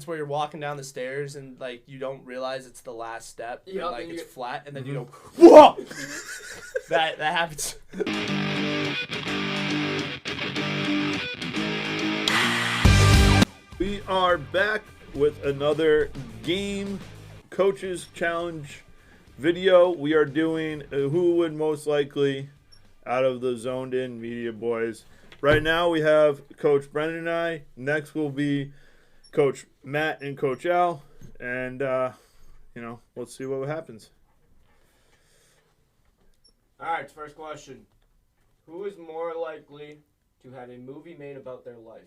It's where you're walking down the stairs and like you don't realize it's the last step. Yeah, like it's flat, and then you go, Whoa! that happens. We are back with another game coaches challenge video. We are doing who would most likely out of the Zoned In Media boys. Right now we have Coach Brendan and I. Next will be Coach Matt and Coach Al. And, let's see what happens. All right, first question. Who is more likely to have a movie made about their life?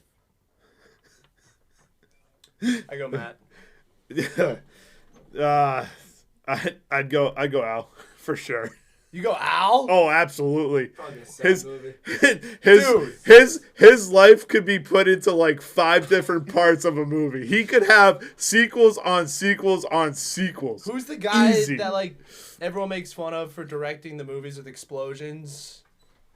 I go Matt. I'd go Al for sure. You go Al? Oh, absolutely. Probably a sad movie. His life could be put into like 5 different parts of a movie. He could have sequels on sequels on sequels. Who's the guy Easy. that like everyone makes fun of for directing the movies with explosions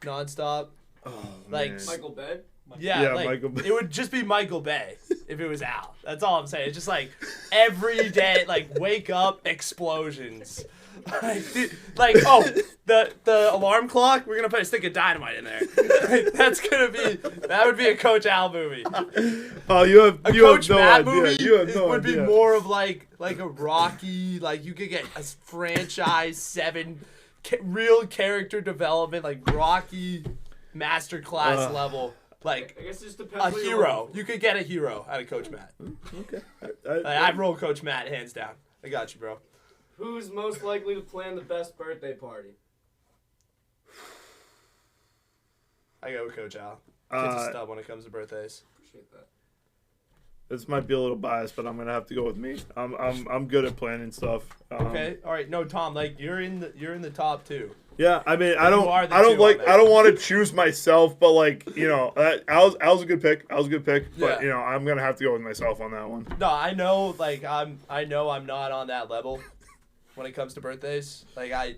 nonstop? Oh, like man. Michael Bay? Yeah, like, Michael Bay. It would just be Michael Bay if it was Al. That's all I'm saying. It's just like every day, like wake up, explosions. The alarm clock. We're gonna put a stick of dynamite in there. That would be a Coach Al movie. Oh, you have Coach no Matt idea. movie You have no would idea. be more of like a Rocky. Like you could get a franchise 7 real character development, like Rocky masterclass level. Like I guess it just depends a what hero. You could get a hero out of Coach Matt. Okay. I'd roll Coach Matt hands down. I got you, bro. Who's most likely to plan the best birthday party? I go with Coach Al. Kid's a stud when it comes to birthdays. Appreciate that. This might be a little biased, but I'm gonna have to go with me. I'm good at planning stuff. Okay. All right. No, Tom. Like you're in the top 2. Yeah, I mean, I are don't the two on there. I don't want to choose myself, but like, Al's a good pick. But Yeah. I'm gonna have to go with myself on that one. No, I know. Like I'm not on that level when it comes to birthdays. Like I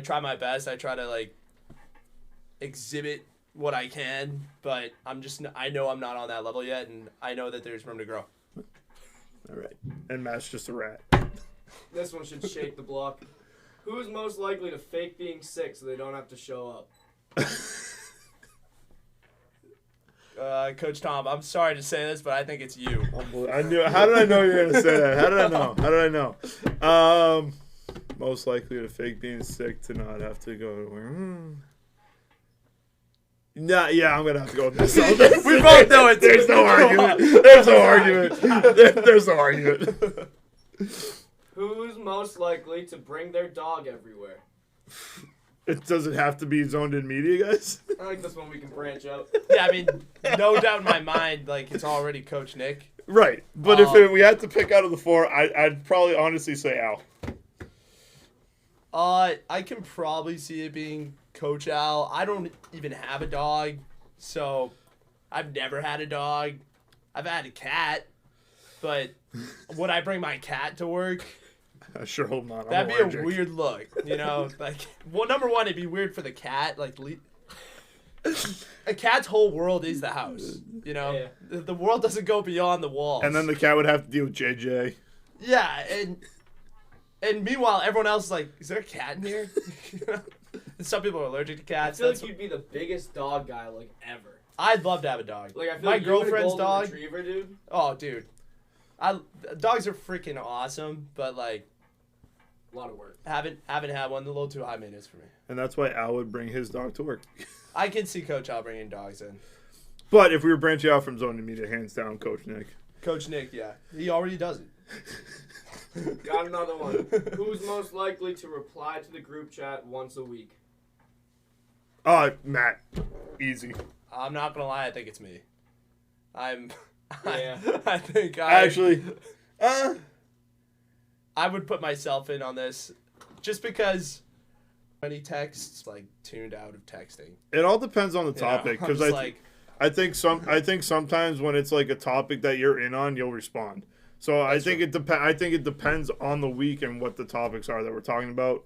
try my best. I try to like exhibit what I can, but I know I'm not on that level yet, and I know that there's room to grow. All right, and Matt's just a rat. This one should shake the block. Who is most likely to fake being sick so they don't have to show up? Coach Tom, I'm sorry to say this, but I think it's you. I knew. How did I know you were gonna say that? How did I know? Most likely to fake being sick to not have to go to work. Nah, yeah, I'm gonna have to go with myself. We both know it. There's no argument. There's no argument. There's no argument. Who's most likely to bring their dog everywhere? It doesn't have to be Zoned In Media, guys. I like this one we can branch out. Yeah, I mean, no doubt in my mind, like it's already Coach Nick. Right, but if we had to pick out of the 4, I'd probably honestly say Al. I can probably see it being Coach Al. I don't even have a dog, so I've never had a dog. I've had a cat, but would I bring my cat to work? I sure hope not. I'm That'd allergic. be a weird look, Like, well, number one, it'd be weird for the cat. Like, a cat's whole world is the house. Yeah. The world doesn't go beyond the walls. And then the cat would have to deal with JJ. Yeah, and meanwhile, everyone else is like, "Is there a cat in here?" And some people are allergic to I cats. feel like you'd be the biggest dog guy like ever. I'd love to have a dog. Like I feel My like girlfriend's you and a golden dog. retriever, dude. Oh, dude, dogs are freaking awesome, but like, A lot of work. haven't had one. A little too high maintenance for me. And that's why Al would bring his dog to work. I can see Coach Al bringing dogs in. But if we were branching out from Zoned In Media, hands down, Coach Nick. Coach Nick, yeah, he already does it. Got another one. Who's most likely to reply to the group chat once a week? Matt. Easy. I'm not gonna lie, I think it's me. Yeah. I think Actually, I would put myself in on this, just because many texts like tuned out of texting. it all depends on the topic. I'm Because just I think sometimes when it's like a topic that you're in on, you'll respond. So I think it depends on the week and what the topics are that we're talking about.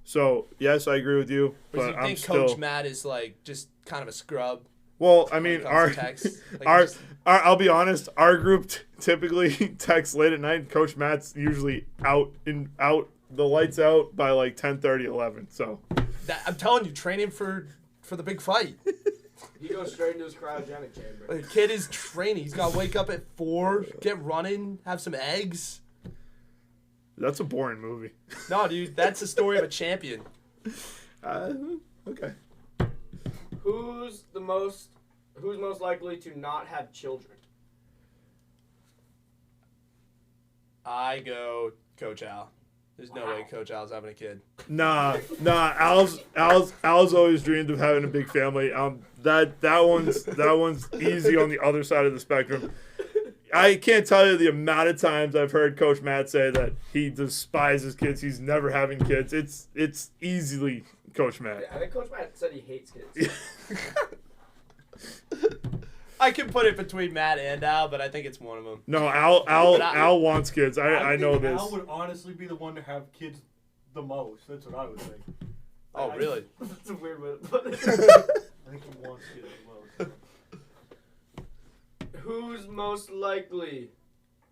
So yes, I agree with you, Or do but you I'm think still. Coach Matt is like just kind of a scrub? Well, I when mean, it comes to text. Like, our, just- I'll be honest. Our group typically texts late at night. Coach Matt's usually out. The lights out by like 10:30, 11. So I'm telling you, training for the big fight. He goes straight into his cryogenic chamber. The kid is training. He's got to wake up at 4, get running, have some eggs. that's a boring movie. No, dude, that's the story of a champion. Okay. Who's most likely to not have children? I go Coach Al. There's no Wow. way Coach Al's having a kid. Nah. Al's always dreamed of having a big family. That one's easy on the other side of the spectrum. I can't tell you the amount of times I've heard Coach Matt say that he despises kids. He's never having kids. It's easily Coach Matt. I think Coach Matt said he hates kids. I can put it between Matt and Al, but I think it's one of them. No, Al wants kids. I know think this. Al would honestly be the one to have kids the most. That's what I would think. Oh, really? That's a weird way to put it. I think he wants kids the most. Who's most likely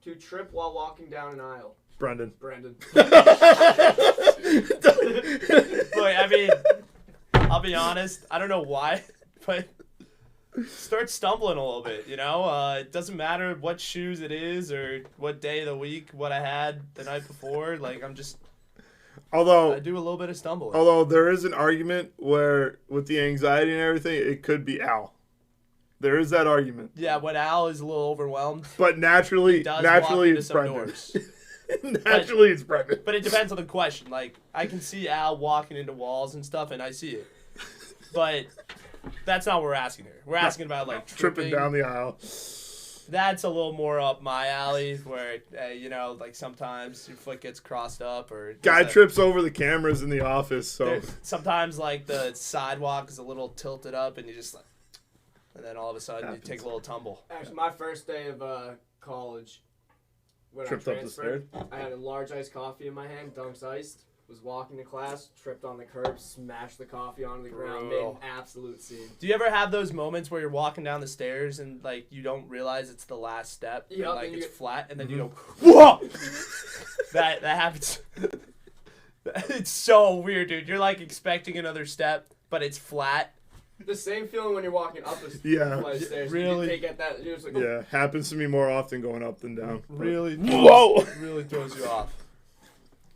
to trip while walking down an aisle? Brendan. Brandon. Look, I mean, I'll be honest. I don't know why, but start stumbling a little bit, you know? It doesn't matter what shoes it is or what day of the week, what I had the night before. Like, I Although do a little bit of stumbling. there is an argument where with the anxiety and everything, it could be Al. There is that argument. Yeah, when Al is a little overwhelmed, But naturally does walk into it's some Brendan. doors. Naturally it's Brendan. But it depends on the question. Like, I can see Al walking into walls and stuff, and I see it. But that's not what we're asking here. We're asking about, like, Tripping down the aisle. That's a little more up my alley where, you know, like sometimes your foot gets crossed up or... Guy trips over the cameras in the office, so Sometimes, like, the sidewalk is a little tilted up and you just, like... And then all of a sudden you take a little tumble. Actually, my first day of college, when Tripped I up the transferred, I had a large iced coffee in my hand, Dunks iced. Was walking to class, tripped on the curb, smashed the coffee onto the ground, made an Brutal. absolute scene. Do you ever have those moments where you're walking down the stairs and, like, you don't realize it's the last step? Yep, and, like, and you it's get- flat, and then you go, whoa! that happens. It's so weird, dude. You're, like, expecting another step, but it's flat. The same feeling when you're walking up a Yeah. flight of stairs. Really? You take at that. You're just like, yeah, happens to me more often going up than down. Really, Whoa! really throws you off.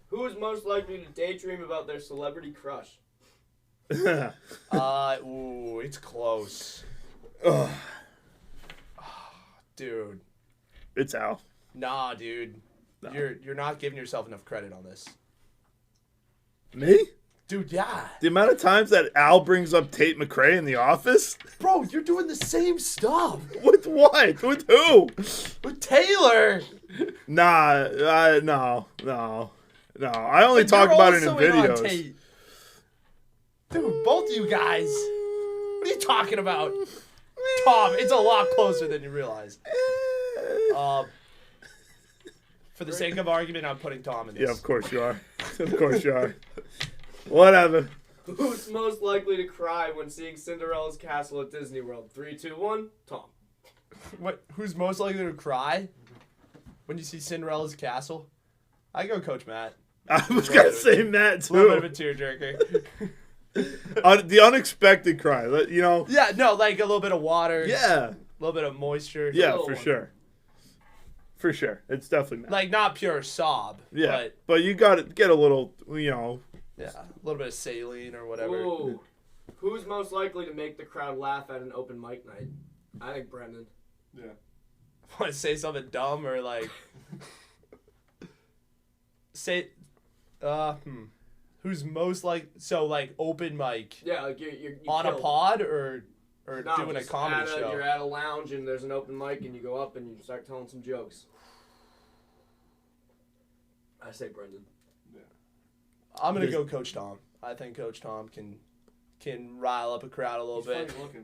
Who is most likely to daydream about their celebrity crush? Ooh, it's close. Dude. It's Al. Nah, dude. No. You're not giving yourself enough credit on this. Me? Dude, yeah. The amount of times that Al brings up Tate McRae in the office? Bro, you're doing the same stuff With what? With who? with Taylor. Nah, no. I only But talk you're about it in also on videos. Tate. Dude, both of you guys. What are you talking about? Tom, it's a lot closer than you realize. For the sake of argument, I'm putting Tom in this. Yeah, of course you are. Of course you are. Whatever. Who's most likely to cry when seeing Cinderella's castle at Disney World? 3, 2, 1. Tom. What? Who's most likely to cry when you see Cinderella's castle? I go Coach Matt. I was gonna say Matt A little bit of too. a tearjerker. The unexpected cry. You know. Yeah, no, like a little bit of water. Yeah. A little bit of moisture. Yeah, little for one. sure. For sure. It's definitely Matt. Like not pure sob. Yeah. But you got to get a little, But yeah, a little bit of saline or whatever. Ooh. Who's most likely to make the crowd laugh at an open mic night? I think Brendan. Want to say something dumb or like say who's most like open mic Yeah, like you on a kill. pod or No, doing a just comedy show? You're at a lounge and there's an open mic and you go up and you start telling some jokes. I say Brendan. I'm gonna go Coach Tom. I think Coach Tom can rile up a crowd a little bit. looking.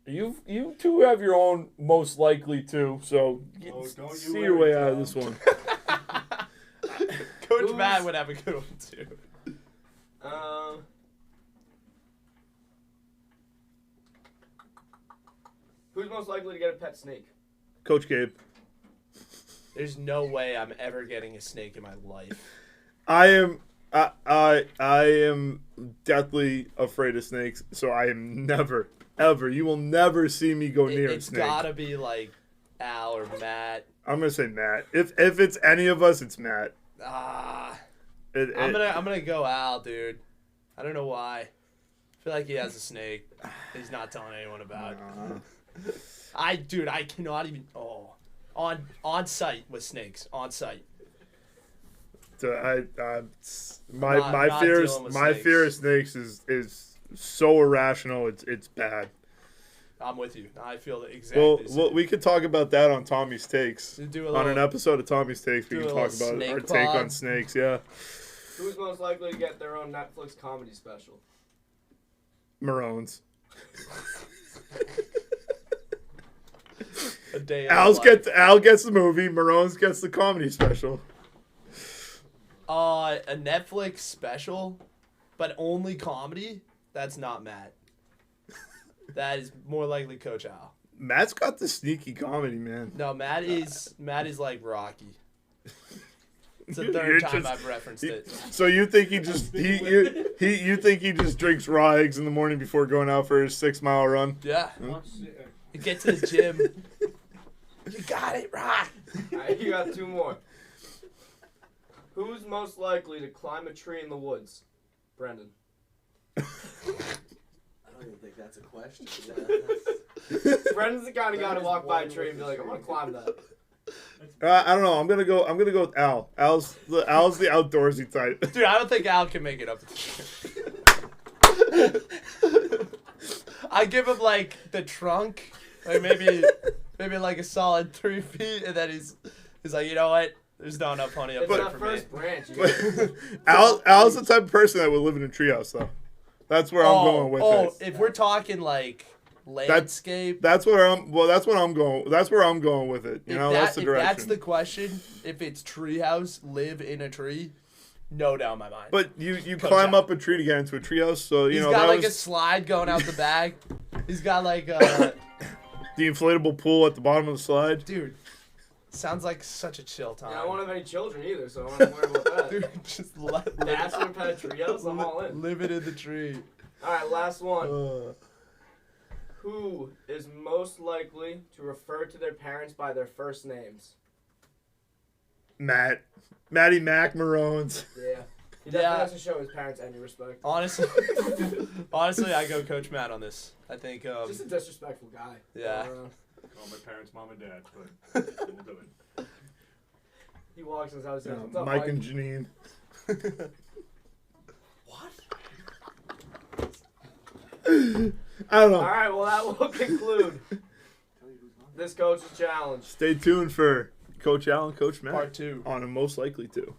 You two have your own most likely too, so Oh, don't you see your way out of this one. Coach Who's- Matt would have a good one too. Who's most likely to get a pet snake? Coach Gabe. There's no way I'm ever getting a snake in my life. I am deathly afraid of snakes, so I am never, ever. You will never see me go near a It's snake. gotta be like Al or Matt. I'm gonna say Matt. If it's any of us, it's Matt. I'm It- gonna go Al, dude. I don't know why. I feel like he has a snake. He's not telling anyone about. I cannot even. On site with snakes. On site. So my Not fear dealing with my snakes. fear of snakes is so irrational. It's bad. I'm with you. I feel exactly. Well, the same. well, we could talk about that on Tommy's Takes. Do a On an little- episode of Tommy's Takes, we do can a talk little about snake our take on pod. snakes. Yeah, Who's most likely to get their own Netflix comedy special? Maroons. A day in Al life. gets the movie. Maroons gets the comedy special. A Netflix special, but only comedy. That's not Matt. That is more likely Coach Al. Matt's got the sneaky comedy, man. No, Matt is like Rocky. It's the You're third time just- I've referenced it. So you think he just you think he just drinks raw eggs in the morning before going out for his 6-mile run? Yeah. Watch it. You get to the gym. You got it, right. Alright, you got two more. Who's most likely to climb a tree in the woods? Brendan. I don't even think that's a question. Yeah, Brendan's the kind of guy That to is walk by a one tree and be like, I'm gonna climb that. I don't know. I'm gonna go with Al. Al's the outdoorsy type. Dude, I don't think Al can make it up the tree. I give him like the trunk, like maybe like a solid 3 feet, and then he's like, you know what? There's not enough honey up It's there that for me. first branch. You Al's the type of person that would live in a treehouse, though. That's where I'm going with it. If we're talking like landscape, That's where I'm going. That's where I'm going with it. You know, that's the if direction. that's the question, if it's treehouse, live in a tree, no doubt in my mind. But you Coach climb Al. up a tree to get into a treehouse, so you He's know got that like a was slide going out the back. He's got like the inflatable pool at the bottom of the slide. dude, sounds like such a chill time. I don't want to have any children either, so I'm not worried about that. Dude, just let Bachelor pad trios, I'm all in. live it in the tree. Alright, last one. Who is most likely to refer to their parents by their first names? Matty Mac Maroons. Yeah. He Yeah. definitely has to show his parents any respect. Honestly, I go Coach Matt on this. I think, Just a disrespectful guy. Yeah. Call my parents mom and dad, but we'll do it. He walks in his house and says, What's up, Mike Mike? and Janine. I don't know. Alright, well, that will conclude this coach's challenge. Stay tuned for Coach Al and Coach Matt part 2. on a Most Likely To.